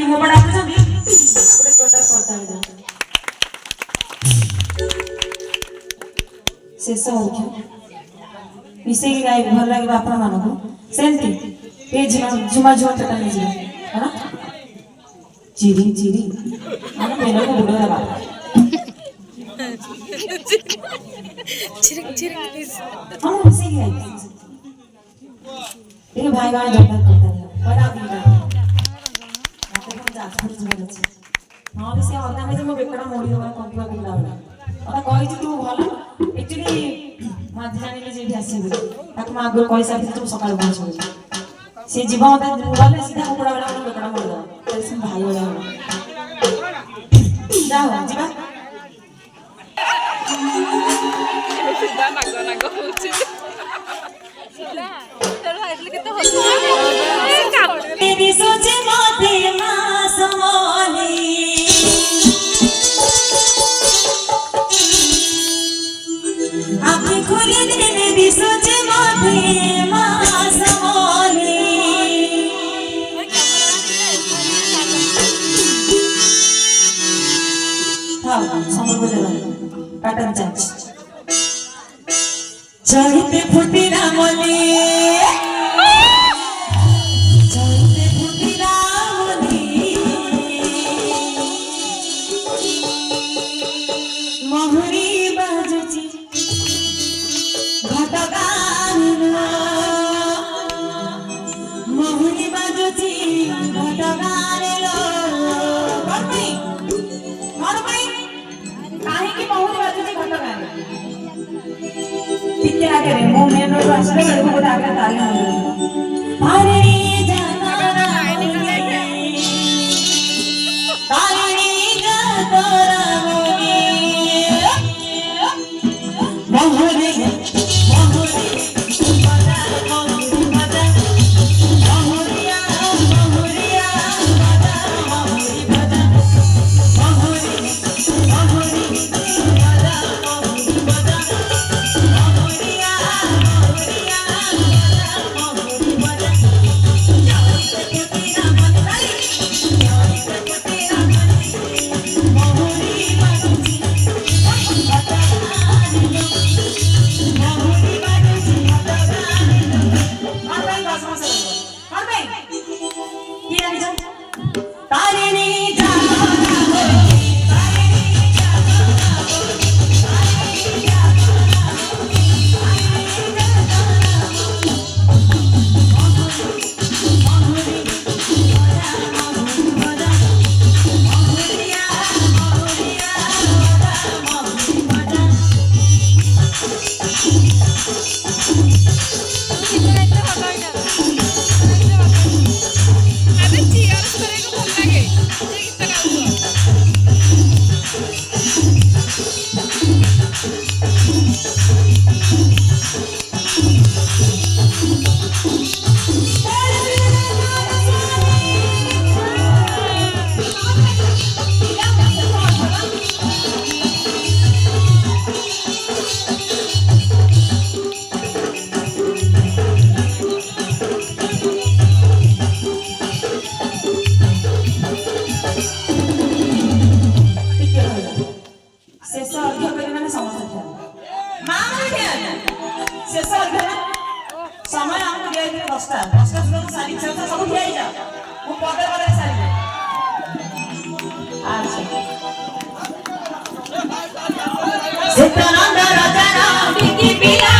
ମୋ ପଟେ ଆସୁଛନ୍ତି ଗୋଟେ ଛୋଟା କଥା ଶେଷ ଅର୍ଘ୍ୟ ମିଶେଇକି ଗାଇ ଭଲ ଲାଗିବ ଆପଣମାନଙ୍କୁ ସେମିତି ଏ ଝୁମା ଝୁମା ପେଟା ନେଇଯିବ ହେଲା ଚିରି ଚିରି ମାନେ ପେନକୁ ବୁଡ଼ ଦେବା ହଁ ମିଶେଇକି ଗାଇ ଟିକେ ଭାଇ ଭାଇ ଜବର କରିता ବड़ा बिल्डर ମତେ କଣ ଯାଜପୁର ଯିବାର ଅଛି ନହେଲେ ସେ ଅଧା ମେ ମୋ ବେକଟା ମୋଡ଼ି ଦେବା କମ୍ପୁଆ ପିଲା ଭଳିଆ ମତେ କହିଛି ତୁ ଭଲ ଏକ୍ଚୁଆଲି ମୁଁ ଆଜି ଜାଣିଲି ଯେ ଏଠି ଆସିବି ତାକୁ ମୁଁ ଆଗରୁ କହିସାରିଥିଲି ତୁ ସକାଳୁ ପହଞ୍ଚିବୁ ସେ ଯିବ ମତେ ଗଲେ ସିଧା କୁକୁଡ଼ା ଭଳିଆ ମୋ ବେକଟା ମୋଡ଼ି ଦେବ ସେ ଭାଇ ଭଳିଆ ହବ ଯା ହଉ ଯିବା सोचे मोते मास मोली आँखें खुली देने भी सोचे मोते मास मोली हाँ समझ में लगा पैटर्न चेंज चढ़ते फुटी ना मोली मो मेन रोड आसले बेलको गोटे आगे ताली तारिणी तारिणी जतरा मोहरे मोहरे समय हमको दिया है 10टा 10टा सुधा तो सारी इच्छा सब दिया ही जा वो पदे पदे सारी अच्छा सितानंद रचना बिकी पिला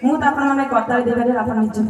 ମୁଁ ତ ଆପଣମାନେ କର୍ତ୍ତାଳି ଦେବାରେ ଆପଣ ନିଜେ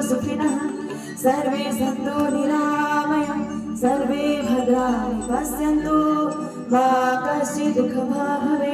सुखिनः सर्वे सन्तु निरामया सर्वे भद्राणि पश्यन्तु मा कश्चित् दुःखभाग् भवेत्।